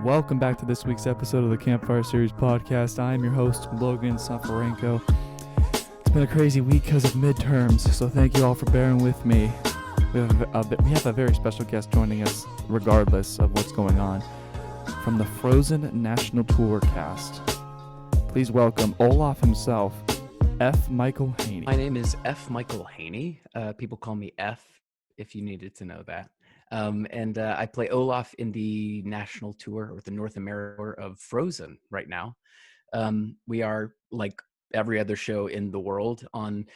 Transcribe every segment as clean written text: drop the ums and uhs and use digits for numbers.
welcome back to this week's episode of the Campfire Series podcast. I am your host, Logan Soforenko. It's been a crazy week because of midterms, so thank you all for bearing with me. We have a very special guest joining us regardless of what's going on. From the Frozen National Tour cast, please welcome Olaf himself, F. Michael Haynie. My name is F. Michael Haynie. People call me F if you needed to know that. And I play Olaf in the national tour or the North America tour of Frozen right now. We are, like every other show in the world, on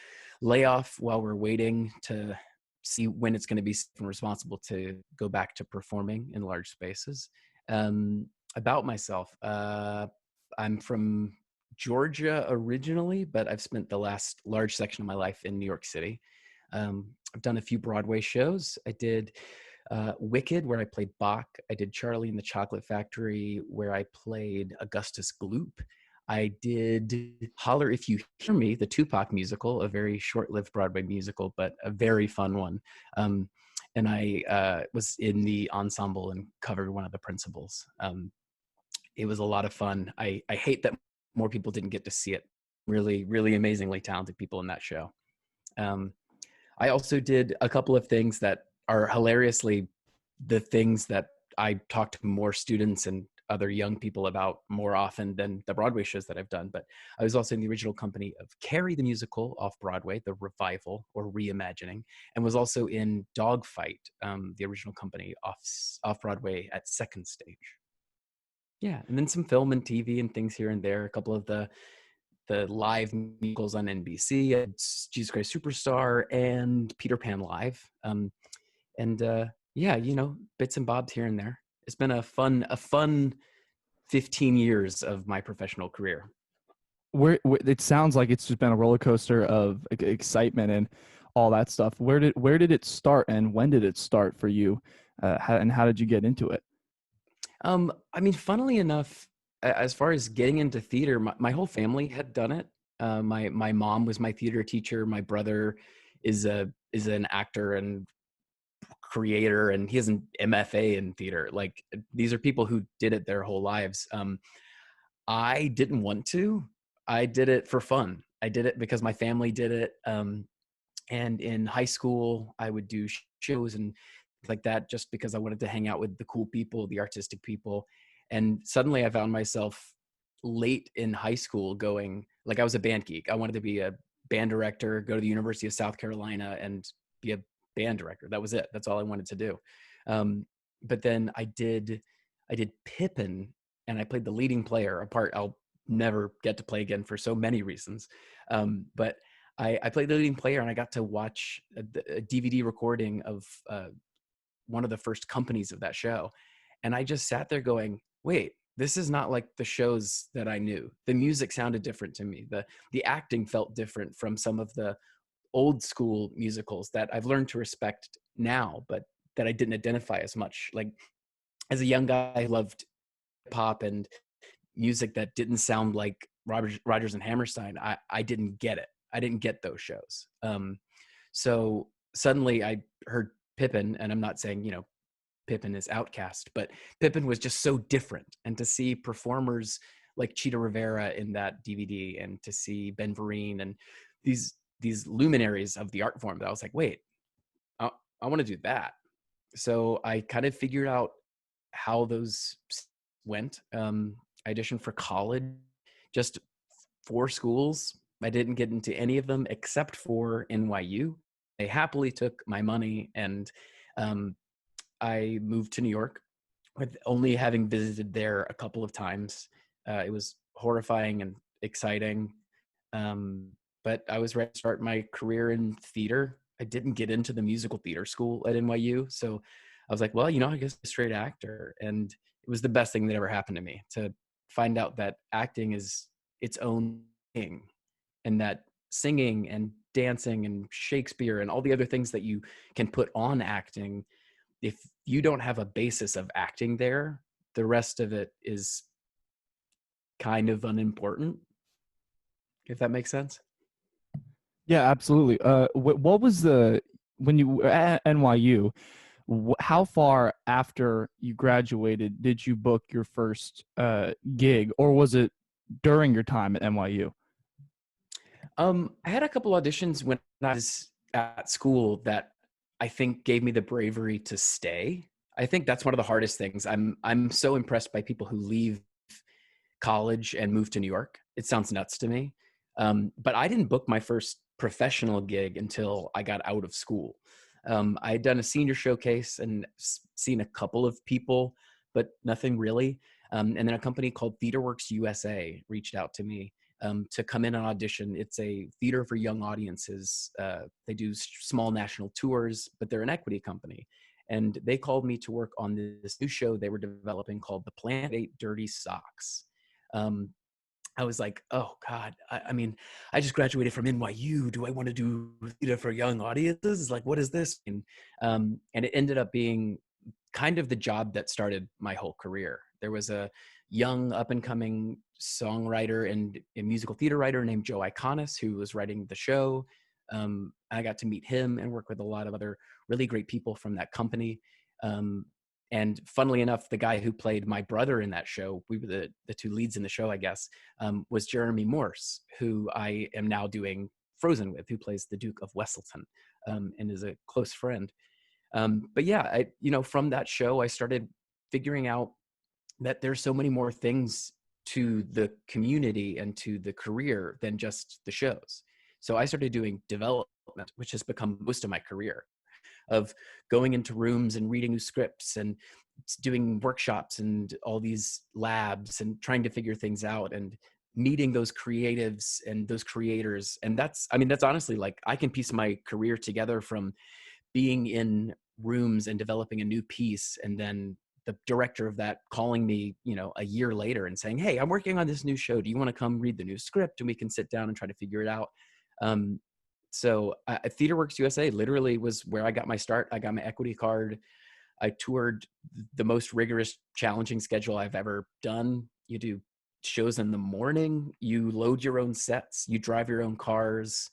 layoff while we're waiting to see when it's going to be responsible to go back to performing in large spaces. About myself, I'm from Georgia originally, but I've spent the last large section of my life in New York City. I've done a few Broadway shows. I did Wicked, where I played Bach. I did Charlie and the Chocolate Factory, where I played Augustus Gloop. I did Holler If You Hear Me, the Tupac musical, a very short-lived Broadway musical, but a very fun one. And I was in the ensemble and covered one of the principals. It was a lot of fun. I hate that more people didn't get to see it. Really, really amazingly talented people in that show. I also did a couple of things that are hilariously the things that I talk to more students and other young people about more often than the Broadway shows that I've done. But I was also in the original company of Carrie the Musical off Broadway, the revival or reimagining, and was also in Dogfight, the original company off Broadway at Second Stage. Yeah, and then some film and TV and things here and there. A couple of the live musicals on NBC, Jesus Christ Superstar, and Peter Pan Live. Yeah, bits and bobs here and there. It's been a fun 15 years of my professional career. Where it sounds like it's just been a roller coaster of excitement and all that stuff. Where did it start, and when did it start for you? How did you get into it? Funnily enough, as far as getting into theater, my whole family had done it. My mom was my theater teacher. My brother is an actor and creator, and he has an MFA in theater. Like, these are people who did it their whole lives. I didn't want to. I did it for fun. I did it because my family did it. And in high school, I would do shows and like that just because I wanted to hang out with the cool people, the artistic people. And suddenly I found myself late in high school going, like, I was a band geek. I wanted to be a band director, go to the University of South Carolina and be a band director. That was it. That's all I wanted to do. But then I did Pippin, and I played the leading player, a part I'll never get to play again for so many reasons. But I played the leading player, and I got to watch a DVD recording of one of the first companies of that show. And I just sat there going, wait, this is not like the shows that I knew. The music sounded different to me. The acting felt different from some of the old school musicals that I've learned to respect now, but that I didn't identify as much. Like, as a young guy, I loved pop and music that didn't sound like Rodgers and Hammerstein. I didn't get it. I didn't get those shows. So suddenly I heard Pippin, and I'm not saying, Pippin is outcast, but Pippin was just so different. And to see performers like Chita Rivera in that DVD, and to see Ben Vereen and these luminaries of the art form, that I was like, wait, I want to do that. So I kind of figured out how those went. I auditioned for college, just 4 schools. I didn't get into any of them except for NYU. They happily took my money, and I moved to New York with only having visited there a couple of times. It was horrifying and exciting. But I was ready to start my career in theater. I didn't get into the musical theater school at NYU. So I was like, well, I guess I'm a straight actor. And it was the best thing that ever happened to me, to find out that acting is its own thing, and that singing and dancing and Shakespeare and all the other things that you can put on acting, if you don't have a basis of acting there, the rest of it is kind of unimportant, if that makes sense. Yeah, absolutely. What was when you were at NYU? How far after you graduated did you book your first gig, or was it during your time at NYU? I had a couple auditions when I was at school that I think gave me the bravery to stay. I think that's one of the hardest things. I'm so impressed by people who leave college and move to New York. It sounds nuts to me. But I didn't book my first professional gig until I got out of school. I had done a senior showcase and seen a couple of people, but nothing really. And then a company called TheaterWorks USA reached out to me to come in and audition. It's a theater for young audiences. They do small national tours, but they're an equity company. And they called me to work on this new show they were developing called The Planet 8 Dirty Socks. Um, I was like, oh God, I mean, I just graduated from NYU. Do I want to do theater for young audiences? It's like, what is this? And it ended up being kind of the job that started my whole career. There was a young up and coming songwriter and a musical theater writer named Joe Iconis who was writing the show. I got to meet him and work with a lot of other really great people from that company. Um, and funnily enough, the guy who played my brother in that show, we were the two leads in the show, I guess, was Jeremy Morse, who I am now doing Frozen with, who plays the Duke of Wesselton, and is a close friend. But yeah, from that show, I started figuring out that there's so many more things to the community and to the career than just the shows. So I started doing development, which has become most of my career, of going into rooms and reading new scripts and doing workshops and all these labs and trying to figure things out and meeting those creatives and those creators. And that's honestly, like, I can piece my career together from being in rooms and developing a new piece, and then the director of that calling me, a year later and saying, hey, I'm working on this new show. Do you want to come read the new script? And we can sit down and try to figure it out. So TheaterWorks USA literally was where I got my start. I got my equity card. I toured the most rigorous, challenging schedule I've ever done. You do shows in the morning. You load your own sets. You drive your own cars.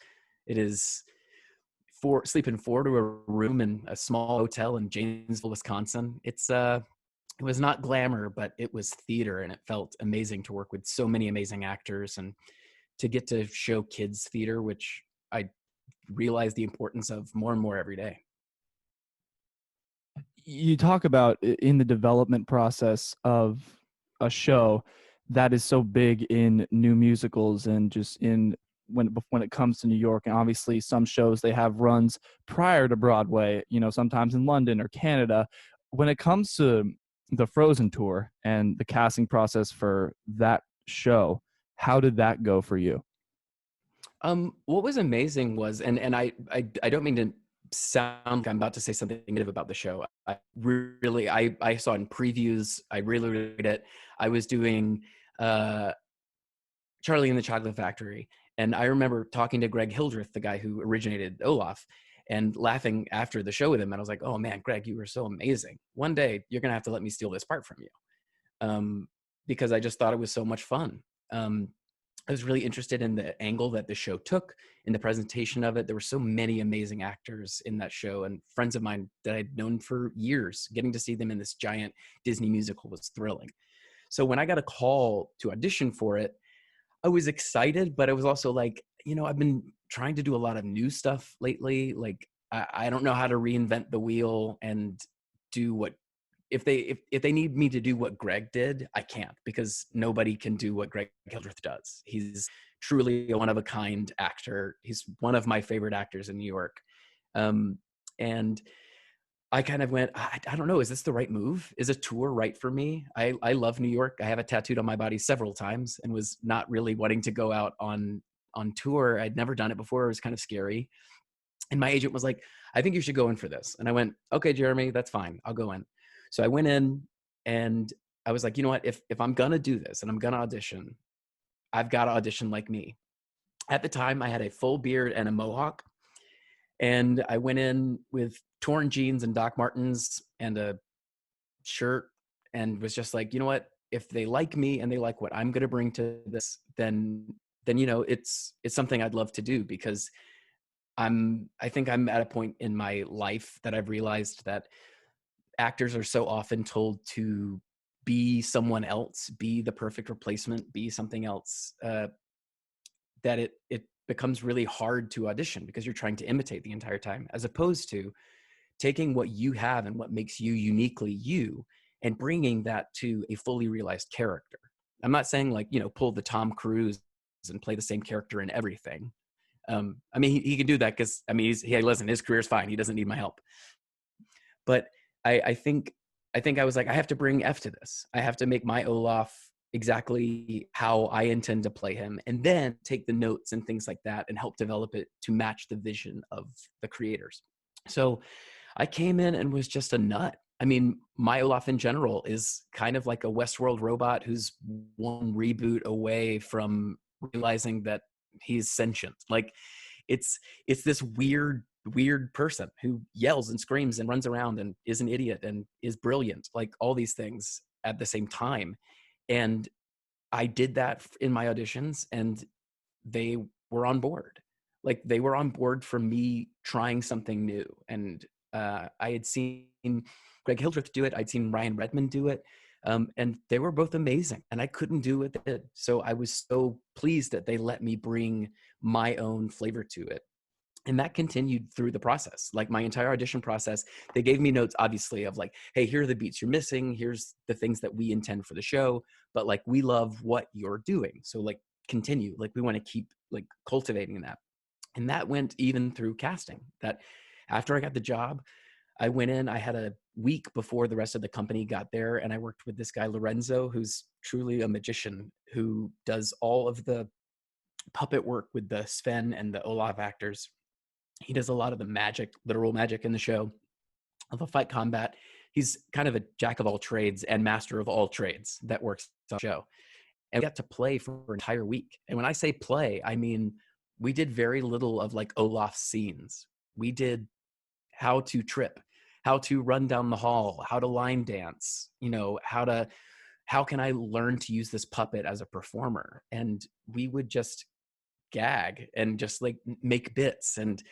It is sleeping 4 to a room in a small hotel in Janesville, Wisconsin. It was not glamour, but it was theater, and it felt amazing to work with so many amazing actors and to get to show kids theater, which I realize the importance of more and more every day. You talk about in the development process of a show that is so big in new musicals and just in when it comes to New York. And obviously some shows, they have runs prior to Broadway, sometimes in London or Canada. When it comes to the Frozen tour and the casting process for that show, how did that go for you? What was amazing was, and I don't mean to sound like I'm about to say something negative about the show. I saw in previews. I really read it. I was doing Charlie and the Chocolate Factory, and I remember talking to Greg Hildreth, the guy who originated Olaf, and laughing after the show with him. And I was like, "Oh man, Greg, you were so amazing. One day you're gonna have to let me steal this part from you," because I just thought it was so much fun. I was really interested in the angle that the show took, in the presentation of it. There were so many amazing actors in that show, and friends of mine that I'd known for years. Getting to see them in this giant Disney musical was thrilling. So when I got a call to audition for it, I was excited, but I was also like, I've been trying to do a lot of new stuff lately. Like, I don't know how to reinvent the wheel and do what, if they need me to do what Greg did, I can't, because nobody can do what Greg Hildreth does. He's truly a one-of-a-kind actor. He's one of my favorite actors in New York. And I kind of went, I don't know, is this the right move? Is a tour right for me? I love New York. I have it tattooed on my body several times and was not really wanting to go out on tour. I'd never done it before. It was kind of scary. And my agent was like, I think you should go in for this. And I went, okay, Jeremy, that's fine. I'll go in. So I went in and I was like, you know what, if I'm going to do this and I'm going to audition, I've got to audition like me. At the time, I had a full beard and a mohawk. And I went in with torn jeans and Doc Martens and a shirt and was just like, you know what, if they like me and they like what I'm going to bring to this, then it's something I'd love to do, because I think I'm at a point in my life that I've realized that actors are so often told to be someone else, be the perfect replacement, be something else, that it becomes really hard to audition because you're trying to imitate the entire time, as opposed to taking what you have and what makes you uniquely you and bringing that to a fully realized character. I'm not saying like, pull the Tom Cruise and play the same character in everything. I mean, he can do that because, I mean, listen, his career's fine. He doesn't need my help. But I think I was like, I have to bring F to this. I have to make my Olaf exactly how I intend to play him, and then take the notes and things like that and help develop it to match the vision of the creators. So I came in and was just a nut. I mean, my Olaf in general is kind of like a Westworld robot who's one reboot away from realizing that he's sentient. Like it's this weird person who yells and screams and runs around and is an idiot and is brilliant, like all these things at the same time. And I did that in my auditions, and they were on board. Like they were on board for me trying something new. And I had seen Greg Hildreth do it. I'd seen Ryan Redmond do it. And they were both amazing, and I couldn't do what they did. So I was so pleased that they let me bring my own flavor to it. And that continued through the process. Like my entire audition process, they gave me notes, obviously, of like, hey, here are the beats you're missing. Here's the things that we intend for the show. But like, we love what you're doing. So like, continue. Like, we want to keep like cultivating that. And that went even through casting. That after I got the job, I went in, I had a week before the rest of the company got there. And I worked with this guy, Lorenzo, who's truly a magician, who does all of the puppet work with the Sven and the Olaf actors. He does a lot of the magic, literal magic in the show, of the fight combat. He's kind of a jack of all trades and master of all trades that works on the show. And we got to play for an entire week. And when I say play, I mean, we did very little of like Olaf scenes. We did how to trip, how to run down the hall, how to line dance, how can I learn to use this puppet as a performer? And we would just gag and just like make bits and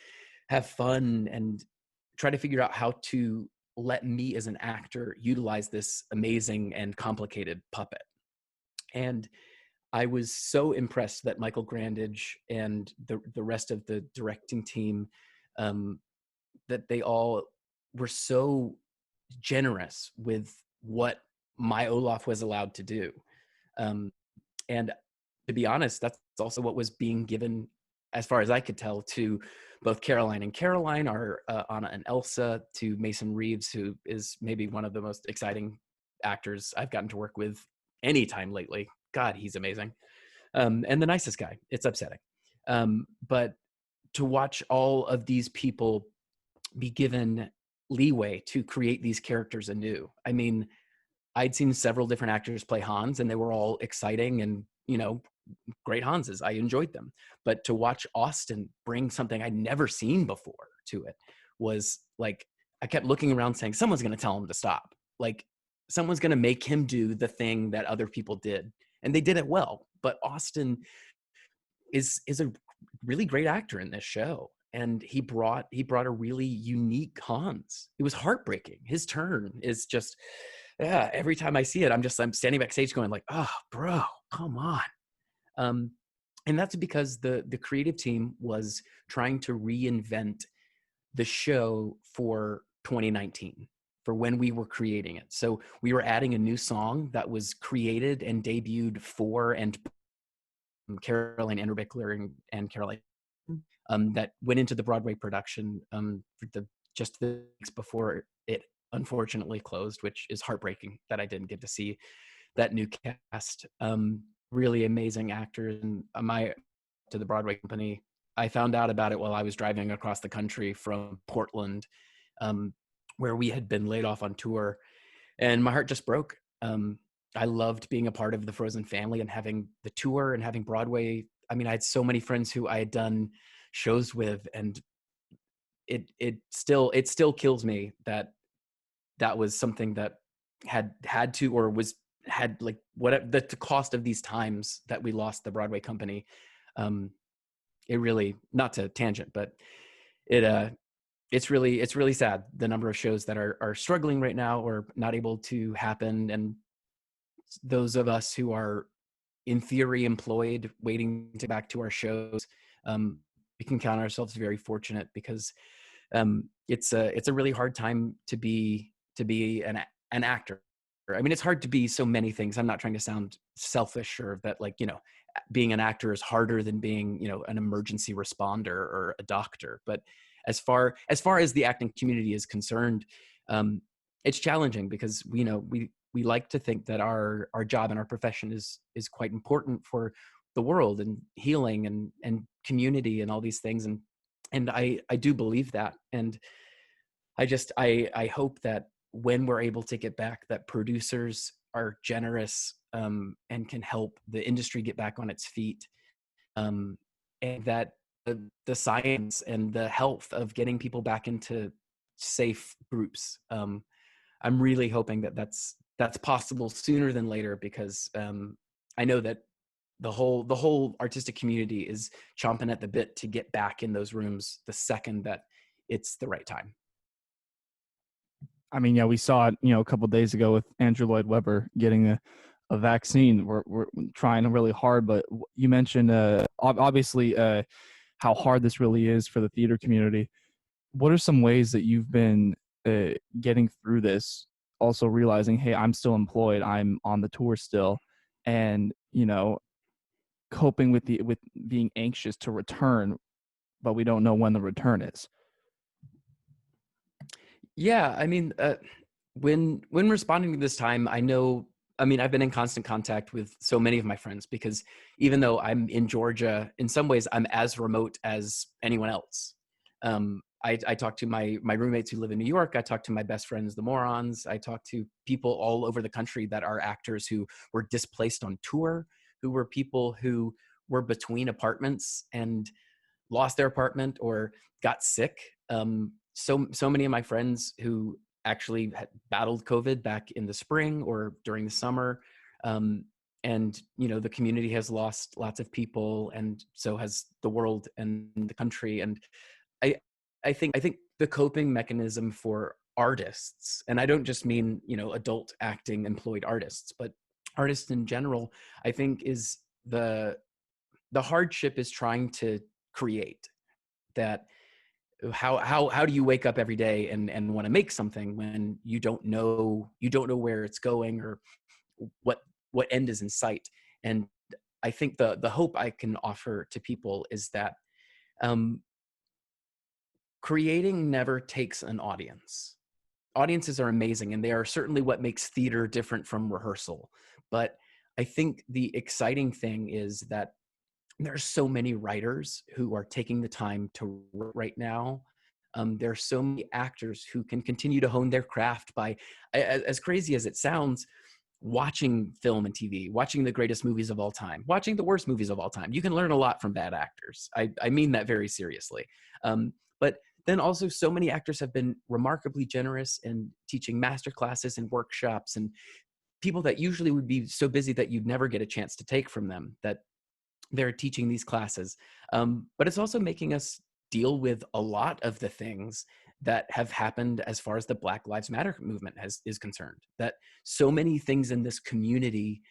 have fun and try to figure out how to let me as an actor utilize this amazing and complicated puppet. And I was so impressed that Michael Grandage and the rest of the directing team, that they all were so generous with what my Olaf was allowed to do. And to be honest, that's also what was being given, as far as I could tell, to both Caroline and Caroline, or Anna and Elsa, to Mason Reeves, who is maybe one of the most exciting actors I've gotten to work with anytime lately. God, he's amazing. And the nicest guy. It's upsetting. But to watch all of these people be given leeway to create these characters anew. I mean, I'd seen several different actors play Hans, and they were all exciting and, great Hanses. I enjoyed them. But to watch Austin bring something I'd never seen before to it was like, I kept looking around saying, someone's going to tell him to stop. Like, someone's going to make him do the thing that other people did. And they did it well. But Austin is a really great actor in this show. And he brought a really unique Hans. It was heartbreaking. His turn is just, yeah, every time I see it, I'm standing backstage going like, oh, bro, come on. And that's because the creative team was trying to reinvent the show for 2019, for when we were creating it. So we were adding a new song that was created and debuted for and Caroline Enterbickler and Caroline, that went into the Broadway production for just the weeks before it unfortunately closed, which is heartbreaking that I didn't get to see that new cast. Really amazing actors. And to the Broadway company, I found out about it while I was driving across the country from Portland, where we had been laid off on tour, and my heart just broke. I loved being a part of the Frozen family and having the tour and having Broadway. I mean, I had so many friends who I had done shows with, and it still kills me that was something that had to, or had like whatever the cost of these times that we lost the Broadway company. It really, not to tangent, but it it's really sad, the number of shows that are struggling right now or not able to happen. And those of us who are in theory employed waiting to get back to our shows, um, we can count ourselves very fortunate, because it's a really hard time to be an actor. I mean, it's hard to be so many things. I'm not trying to sound selfish, or that, like, being an actor is harder than being, an emergency responder or a doctor. But as far as the acting community is concerned, it's challenging, because we like to think that our job and our profession is quite important for the world and healing and community and all these things. And I do believe that. And I hope that when we're able to get back, that producers are generous, and can help the industry get back on its feet, and that the science and the health of getting people back into safe groups. I'm really hoping that that's possible sooner than later, because I know that the whole artistic community is chomping at the bit to get back in those rooms the second that it's the right time. I mean, yeah, we saw it, a couple of days ago with Andrew Lloyd Webber getting a vaccine. We're trying really hard, but you mentioned obviously how hard this really is for the theater community. What are some ways that you've been getting through this? Also realizing, hey, I'm still employed, I'm on the tour still, and coping with being anxious to return, but we don't know when the return is. Yeah, I mean, when responding to this time, I mean, I've been in constant contact with so many of my friends, because even though I'm in Georgia, in some ways I'm as remote as anyone else. I talk to my roommates who live in New York. I talk to my best friends, the Morons. I talk to people all over the country that are actors who were displaced on tour, who were people who were between apartments and lost their apartment or got sick. So many of my friends who actually had battled COVID back in the spring or during the summer. And the community has lost lots of people, and so has the world and the country. And I I think the coping mechanism for artists, and I don't just mean adult acting employed artists, but artists in general, I think is the hardship is trying to create that. How do you wake up every day and want to make something when you don't know where it's going, or what end is in sight? And I think the hope I can offer to people is that um, creating never takes an audience. Audiences are amazing, and they are certainly what makes theater different from rehearsal. But I think the exciting thing is that there's so many writers who are taking the time to write right now. There are so many actors who can continue to hone their craft by, as crazy as it sounds, watching film and TV, watching the greatest movies of all time, watching the worst movies of all time. You can learn a lot from bad actors. I mean that very seriously. But then also, so many actors have been remarkably generous in teaching master classes and workshops, and people that usually would be so busy that you'd never get a chance to take from them, that they're teaching these classes. But it's also making us deal with a lot of the things that have happened as far as the Black Lives Matter movement is concerned. That so many things in this community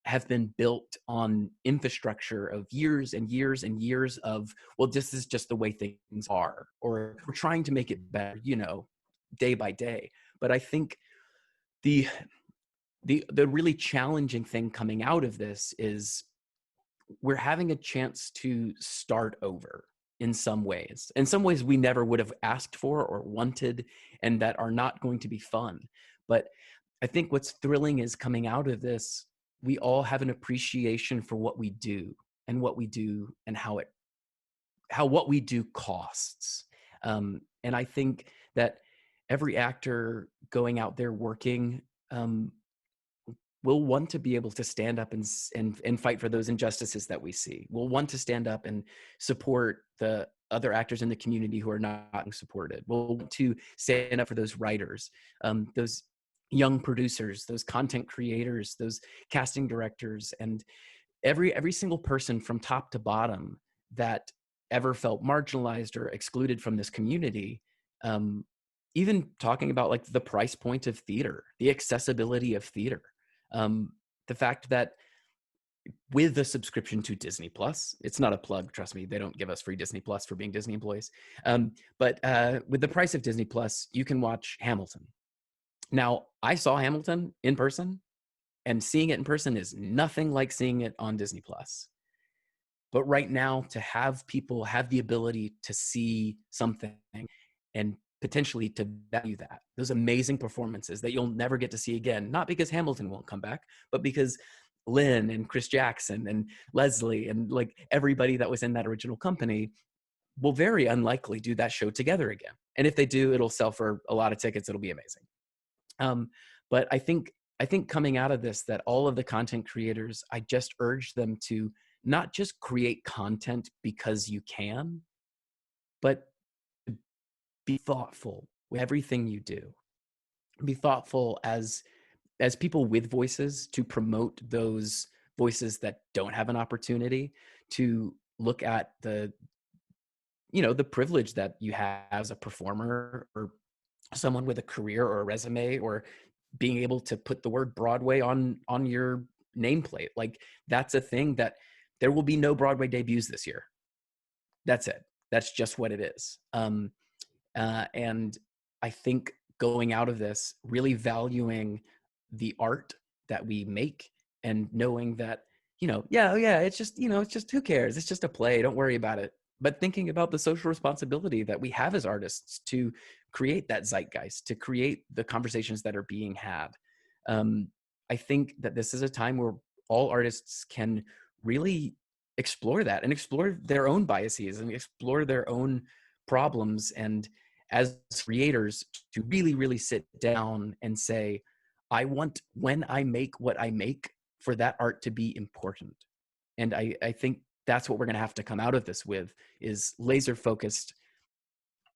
have been built on infrastructure of years and years and years of, well, this is just the way things are, or we're trying to make it better, day by day. But I think the the really challenging thing coming out of this is we're having a chance to start over in some ways. In some ways we never would have asked for or wanted, and that are not going to be fun. But I think what's thrilling is coming out of this, we all have an appreciation for what we do, and what we do, and how what we do costs. And I think that every actor going out there working, will want to be able to stand up and fight for those injustices that we see. We'll want to stand up and support the other actors in the community who are not being supported. We'll want to stand up for those writers, those young producers, those content creators, those casting directors, and every single person from top to bottom that ever felt marginalized or excluded from this community. Um, Even talking about like the price point of theater, the accessibility of theater, um, the fact that with the subscription to Disney Plus, it's not a plug, trust me, they don't give us free Disney Plus for being Disney employees. But with the price of Disney Plus, you can watch Hamilton. Now, I saw Hamilton in person, and seeing it in person is nothing like seeing it on Disney Plus. But right now, to have people have the ability to see something and potentially to value that, those amazing performances that you'll never get to see again, not because Hamilton won't come back, but because Lynn and Chris Jackson and Leslie and like everybody that was in that original company will very unlikely do that show together again. And if they do, it'll sell for a lot of tickets. It'll be amazing. But I think coming out of this, that all of the content creators, I just urge them to not just create content because you can, but be thoughtful with everything you do. Be thoughtful as people with voices, to promote those voices that don't have an opportunity, to look at the privilege that you have as a performer or someone with a career or a resume, or being able to put the word Broadway on your nameplate. Like, that's a thing that there will be no Broadway debuts this year. That's it. That's just what it is. And I think going out of this, really valuing the art that we make, and knowing that, yeah, it's just who cares? It's just a play. Don't worry about it. But thinking about the social responsibility that we have as artists to create that zeitgeist, to create the conversations that are being had. I think that this is a time where all artists can really explore that and explore their own biases and explore their own problems, and as creators to really, really sit down and say, I want, when I make what I make, for that art to be important. And I think that's what we're going to have to come out of this with, is laser focused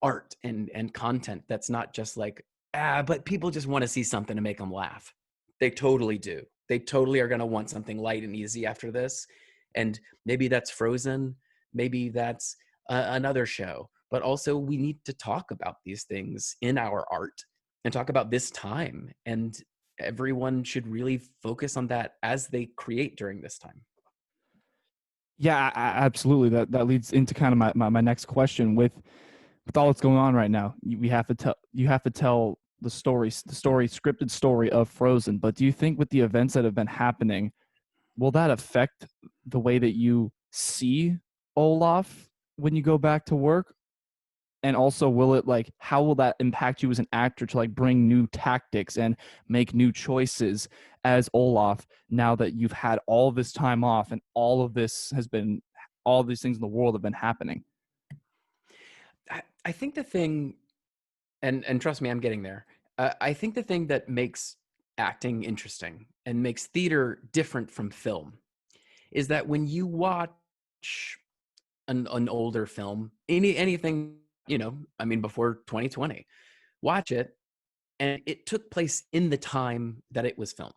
art and content that's not just like, but people just want to see something to make them laugh. They totally do. They totally are going to want something light and easy after this. And maybe that's Frozen. Maybe that's another show. But also, we need to talk about these things in our art and talk about this time. And everyone should really focus on that as they create during this time. Yeah, absolutely. That leads into kind of my next question. With all that's going on right now, you have to tell the scripted story of Frozen. But do you think with the events that have been happening, will that affect the way that you see Olaf when you go back to work? And also, how will that impact you as an actor to like bring new tactics and make new choices as Olaf, now that you've had all this time off and all these things in the world have been happening? I think the thing, and trust me, I'm getting there. I think the thing that makes acting interesting and makes theater different from film is that when you watch an older film, anything, before 2020, watch it, and it took place in the time that it was filmed.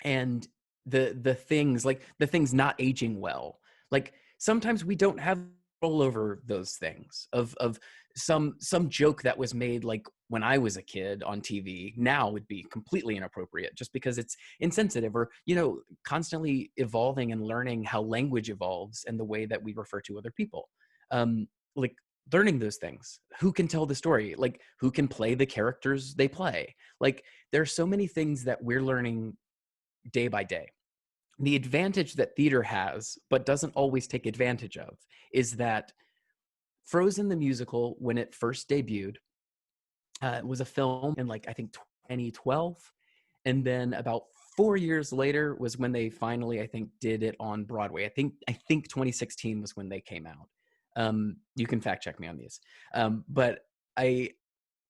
And the things not aging well, like sometimes we don't have control over those things, of some joke that was made like when I was a kid on TV now would be completely inappropriate just because it's insensitive, or constantly evolving and learning how language evolves and the way that we refer to other people. Like, learning those things, who can tell the story, like who can play the characters they play. Like, there are so many things that we're learning day by day. The advantage that theater has, but doesn't always take advantage of, is that Frozen the musical, when it first debuted, was a film in, like, I think 2012. And then about 4 years later was when they finally, I think, did it on Broadway. I think 2016 was when they came out. You can fact check me on these. But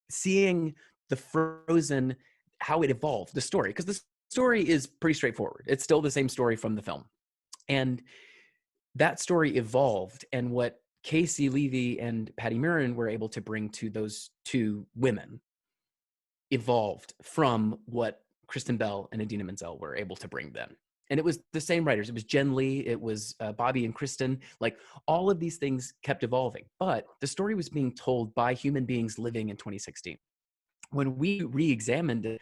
seeing the Frozen, how it evolved, the story, because the story is pretty straightforward. It's still the same story from the film. And that story evolved, and what Casey Levy and Patty Murin were able to bring to those two women evolved from what Kristen Bell and Idina Menzel were able to bring then. and it was the same writers. It was Jen Lee, it was Bobby and Kristen. Like, all of these things kept evolving, but the story was being told by human beings living in 2016. When we re-examined it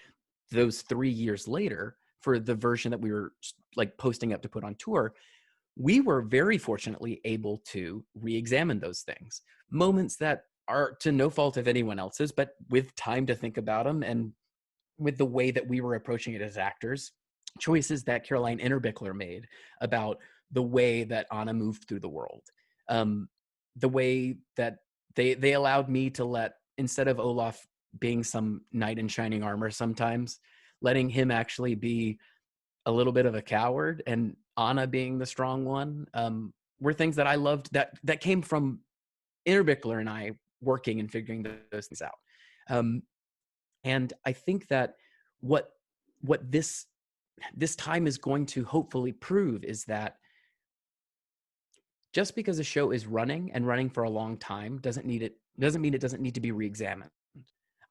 those 3 years later for the version that we were like posting up to put on tour, we were very fortunately able to re-examine those things, moments that are to no fault of anyone else's, but with time to think about them, and with the way that we were approaching it as actors, choices that Caroline Interbickler made about the way that Anna moved through the world, the way that they allowed me to let, instead of Olaf being some knight in shining armor sometimes, letting him actually be a little bit of a coward, and Anna being the strong one, were things that I loved, that came from Interbickler and I working and figuring those things out. And I think that what this time is going to hopefully prove is that just because a show is running and running for a long time doesn't mean it doesn't need to be re-examined.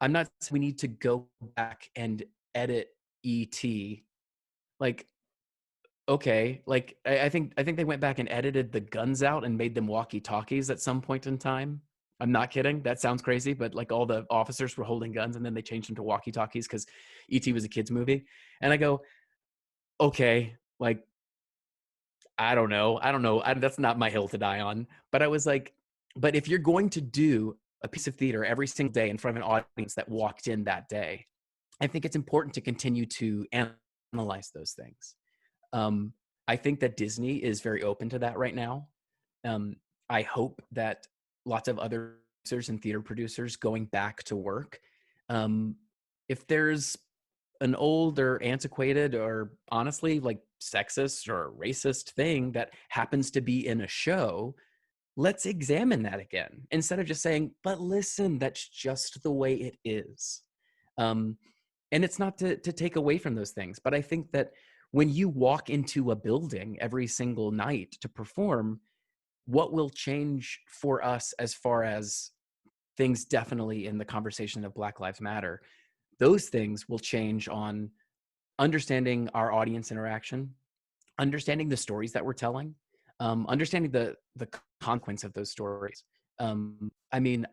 I'm not saying we need to go back and edit ET. Like, okay, like I think they went back and edited the guns out and made them walkie-talkies at some point in time. I'm not kidding. That sounds crazy, but like, all the officers were holding guns and then they changed them to walkie-talkies because ET was a kids movie. And I go, okay, like, I don't know. That's not my hill to die on. But I was like, but if you're going to do a piece of theater every single day in front of an audience that walked in that day, I think it's important to continue to analyze those things. I think that Disney is very open to that right now. I hope that lots of other producers and theater producers going back to work, if there's an old or antiquated or honestly like sexist or racist thing that happens to be in a show, let's examine that again, instead of just saying, but listen, that's just the way it is. And it's not to take away from those things, but I think that when you walk into a building every single night to perform, what will change for us as far as things, definitely in the conversation of Black Lives Matter, those things will change on understanding our audience interaction, understanding the stories that we're telling, understanding the consequence of those stories. I mean,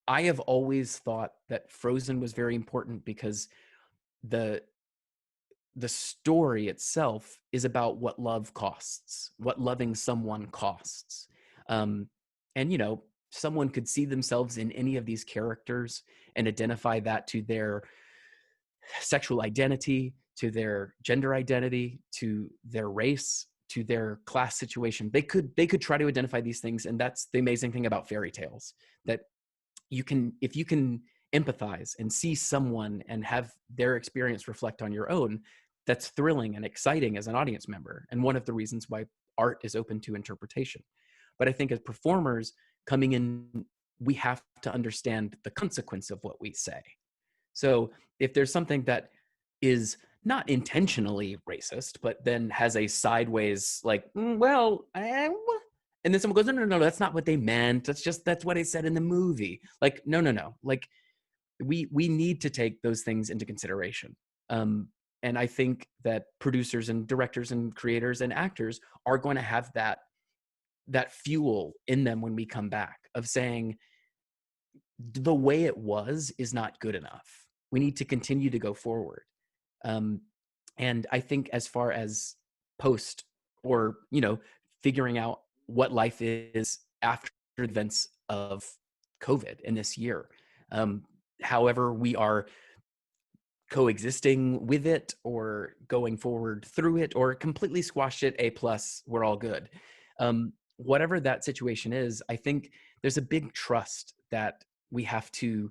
I have always thought that Frozen was very important because the story itself is about what love costs, what loving someone costs. And, someone could see themselves in any of these characters and identify that to their sexual identity, to their gender identity, to their race, to their class situation. They could try to identify these things. And that's the amazing thing about fairy tales, that if you can empathize and see someone and have their experience reflect on your own, that's thrilling and exciting as an audience member, and one of the reasons why art is open to interpretation. But I think as performers coming in, we have to understand the consequence of what we say. So if there's something that is not intentionally racist, but then has a sideways like, and then someone goes, no, that's not what they meant. That's what I said in the movie. Like, no. Like, we need to take those things into consideration. And I think that producers and directors and creators and actors are going to have that fuel in them when we come back, of saying the way it was is not good enough. We need to continue to go forward. And I think as far as post, or, figuring out what life is after the events of COVID in this year, however we are coexisting with it or going forward through it or completely squash it, A+, we're all good. Whatever that situation is, I think there's a big trust that we have to,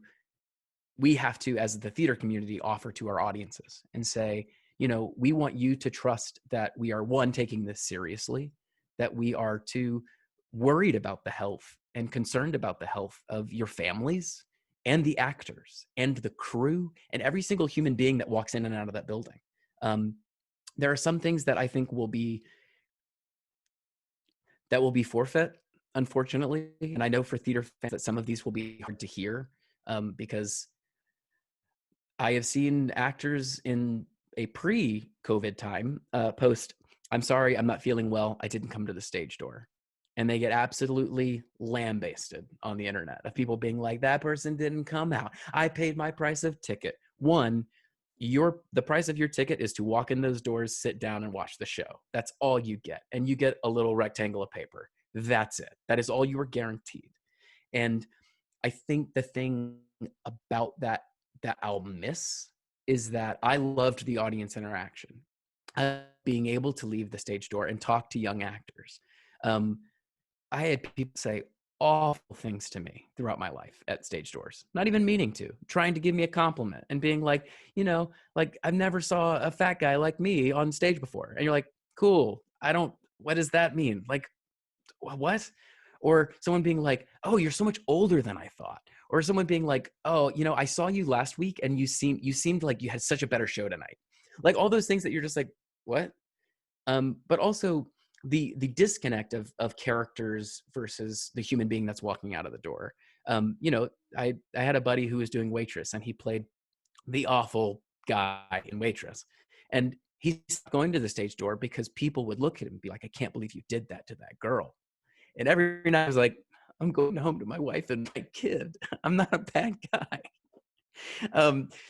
as the theater community, offer to our audiences and say, we want you to trust that we are, one, taking this seriously, that we are, two, worried about the health and concerned about the health of your families and the actors and the crew and every single human being that walks in and out of that building. There are some things that I think will be forfeit, unfortunately. And I know for theater fans that some of these will be hard to hear, because I have seen actors in a pre-COVID time post, "I'm sorry, I'm not feeling well. I didn't come to the stage door." And they get absolutely lambasted on the internet of people being like, "That person didn't come out. I paid my price of ticket." One, the price of your ticket is to walk in those doors, sit down, and watch the show. That's all you get. And you get a little rectangle of paper. That's it. That is all you are guaranteed. And I think the thing about that I'll miss is that I loved the audience interaction. Being able to leave the stage door and talk to young actors. I had people say awful things to me throughout my life at stage doors, not even meaning to, trying to give me a compliment and being like, like, "I've never saw a fat guy like me on stage before." And you're like, "Cool. What does that mean?" Like, what? Or someone being like, "Oh, you're so much older than I thought." Or someone being like, "Oh, I saw you last week and you seemed like you had such a better show tonight." Like all those things that you're just like, "What?" But also the disconnect of characters versus the human being that's walking out of the door. I had a buddy who was doing Waitress, and he played the awful guy in Waitress, and he stopped going to the stage door because people would look at him and be like, "I can't believe you did that to that girl." And every night I was like, "I'm going home to my wife and my kid. I'm not a bad guy."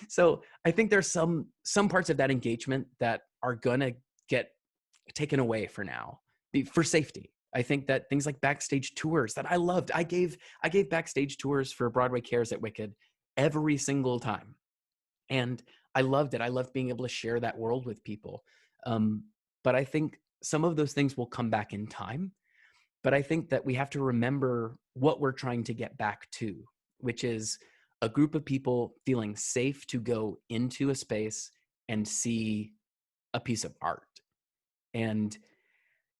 So I think there's some parts of that engagement that are gonna get taken away for now, for safety. I think that things like backstage tours that I loved. I gave backstage tours for Broadway Cares at Wicked every single time, and I loved it. I loved being able to share that world with people. But I think some of those things will come back in time. But I think that we have to remember what we're trying to get back to, which is a group of people feeling safe to go into a space and see a piece of art. And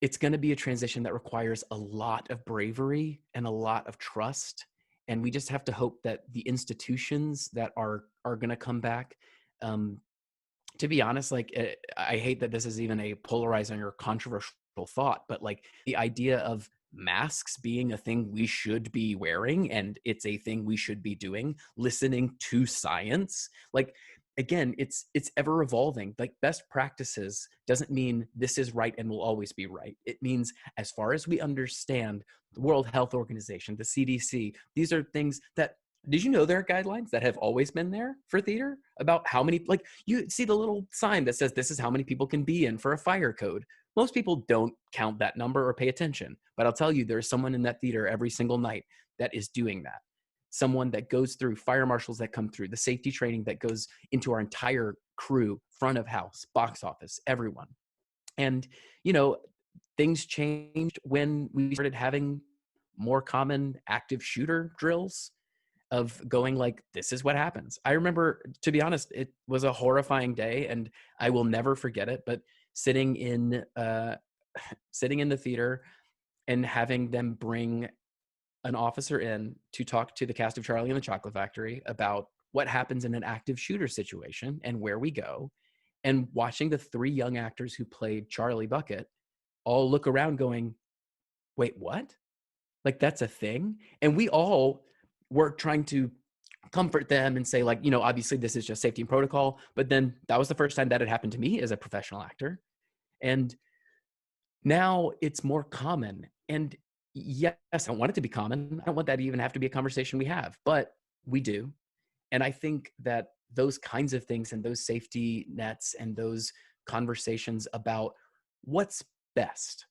it's going to be a transition that requires a lot of bravery and a lot of trust. And we just have to hope that the institutions that are going to come back, to be honest, like, I hate that this is even a polarizing or controversial thought, but like the idea of masks being a thing we should be wearing, and it's a thing we should be doing, listening to science, like, again, it's ever evolving. Like, best practices doesn't mean this is right and will always be right. It means, as far as we understand, the World Health Organization, the CDC, these are things that, did you know there are guidelines that have always been there for theater about how many, like, you see the little sign that says this is how many people can be in for a fire code. Most people don't count that number or pay attention, but I'll tell you, there's someone in that theater every single night that is doing that. Someone that goes through, fire marshals that come through, the safety training that goes into our entire crew, front of house, box office, everyone. And, things changed when we started having more common active shooter drills of going like, this is what happens. I remember, to be honest, it was a horrifying day and I will never forget it, but sitting in the theater and having them bring an officer in to talk to the cast of Charlie and the Chocolate Factory about what happens in an active shooter situation and where we go, and watching the three young actors who played Charlie Bucket all look around going, "Wait, what? Like, that's a thing?" And we all were trying to comfort them and say, like, obviously this is just safety and protocol, but then that was the first time that had happened to me as a professional actor. And now it's more common. And yes, I don't want it to be common. I don't want that to even have to be a conversation we have, but we do. And I think that those kinds of things and those safety nets and those conversations about what's best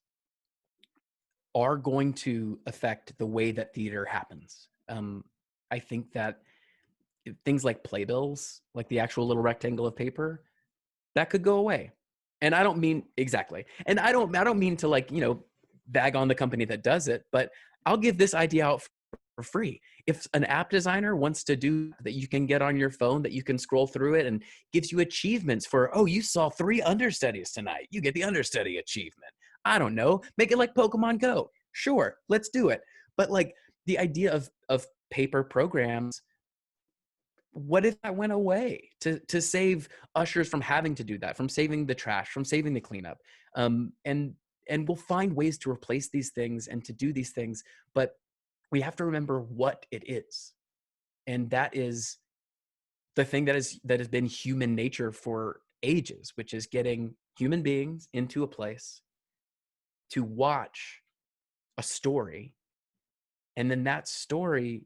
are going to affect the way that theater happens. I think that things like playbills, like the actual little rectangle of paper, that could go away. And I don't mean exactly. And I don't mean to, like, bag on the company that does it, but I'll give this idea out for free. If an app designer wants to do that, you can get on your phone, that you can scroll through it and gives you achievements for, oh, you saw 3 understudies tonight, you get the understudy achievement. I don't know, make it like Pokemon Go. Sure, let's do it. But like the idea of paper programs, what if that went away to save ushers from having to do that, from saving the trash, from saving the cleanup? And we'll find ways to replace these things and to do these things, but we have to remember what it is. And that is the thing that has been human nature for ages, which is getting human beings into a place to watch a story. And then that story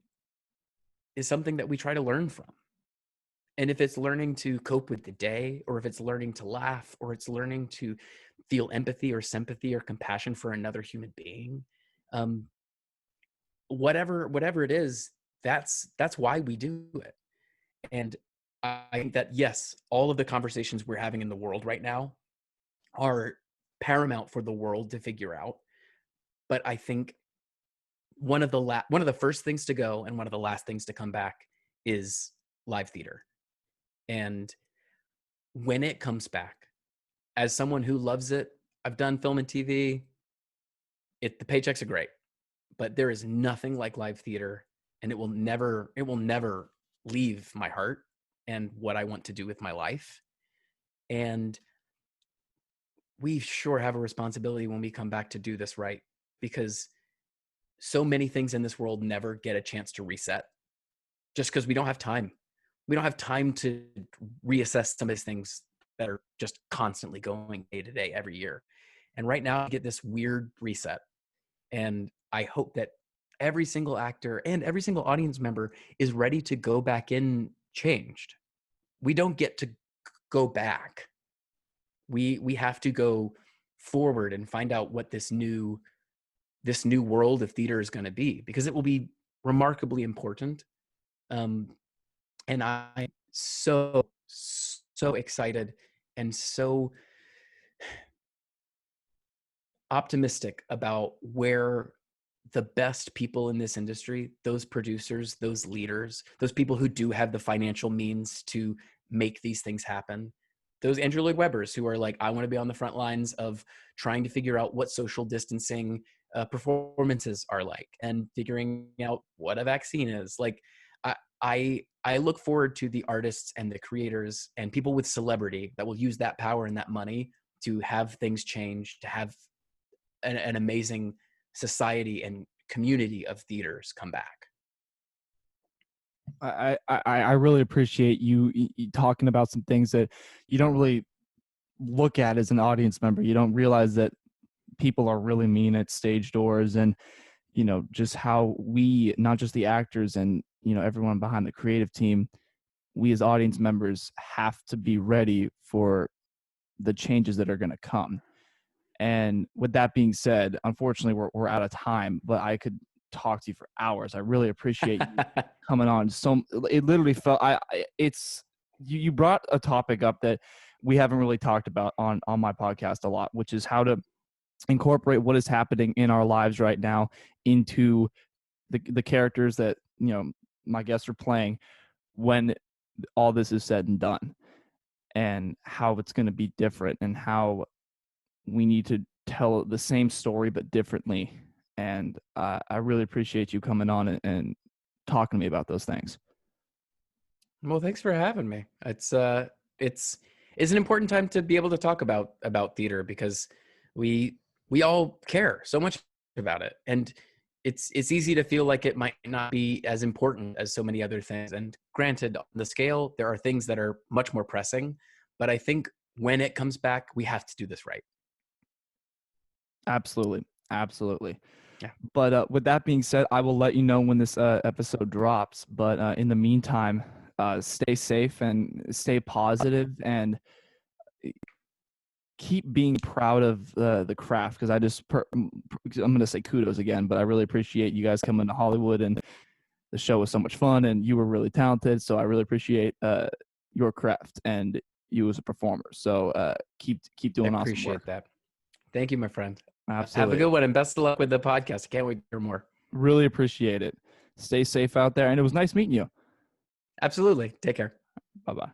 is something that we try to learn from. And if it's learning to cope with the day, or if it's learning to laugh, or it's learning to feel empathy or sympathy or compassion for another human being, whatever it is, that's why we do it. And I think that, yes, all of the conversations we're having in the world right now are paramount for the world to figure out. But I think one of the first things to go and one of the last things to come back is live theater. And when it comes back, as someone who loves it, I've done film and TV. The paychecks are great, but there is nothing like live theater, and it will never leave my heart and what I want to do with my life. And we sure have a responsibility when we come back to do this right, because so many things in this world never get a chance to reset just because we don't have time. We don't have time to reassess some of these things that are just constantly going day to day every year. And right now, I get this weird reset. And I hope that every single actor and every single audience member is ready to go back in changed. We don't get to go back. We have to go forward and find out what this new world of theater is going to be, because it will be remarkably important. And I'm so excited and so optimistic about where the best people in this industry, those producers, those leaders, those people who do have the financial means to make these things happen, those Andrew Lloyd Webbers who are like, I want to be on the front lines of trying to figure out what social distancing performances are like and figuring out what a vaccine is like. I look forward to the artists and the creators and people with celebrity that will use that power and that money to have things change, to have an amazing society and community of theaters come back. I really appreciate you talking about some things that you don't really look at as an audience member. You don't realize that people are really mean at stage doors, and just how we, not just the actors and everyone behind the creative team, we as audience members have to be ready for the changes that are going to come. And with that being said, unfortunately, we're out of time, but I could talk to you for hours. I really appreciate you coming on. So it literally felt, you brought a topic up that we haven't really talked about on my podcast a lot, which is how to incorporate what is happening in our lives right now into the characters that, my guests are playing when all this is said and done, and how it's going to be different, and how we need to tell the same story but differently. And I really appreciate you coming on and talking to me about those things. Well, thanks for having me. It's an important time to be able to talk about theater, because we all care so much about it, and it's easy to feel like it might not be as important as so many other things. And granted, on the scale, there are things that are much more pressing, but I think when it comes back, we have to do this right. Absolutely. Yeah. But with that being said, I will let you know when this episode drops. But in the meantime, stay safe and stay positive, and keep being proud of the craft, because I'm going to say kudos again, but I really appreciate you guys coming to Hollywood, and the show was so much fun, and you were really talented. So I really appreciate your craft and you as a performer. So keep doing awesome work. I appreciate that. Thank you, my friend. Absolutely. Have a good one, and best of luck with the podcast. I can't wait to hear more. Really appreciate it. Stay safe out there, and it was nice meeting you. Absolutely. Take care. Bye-bye.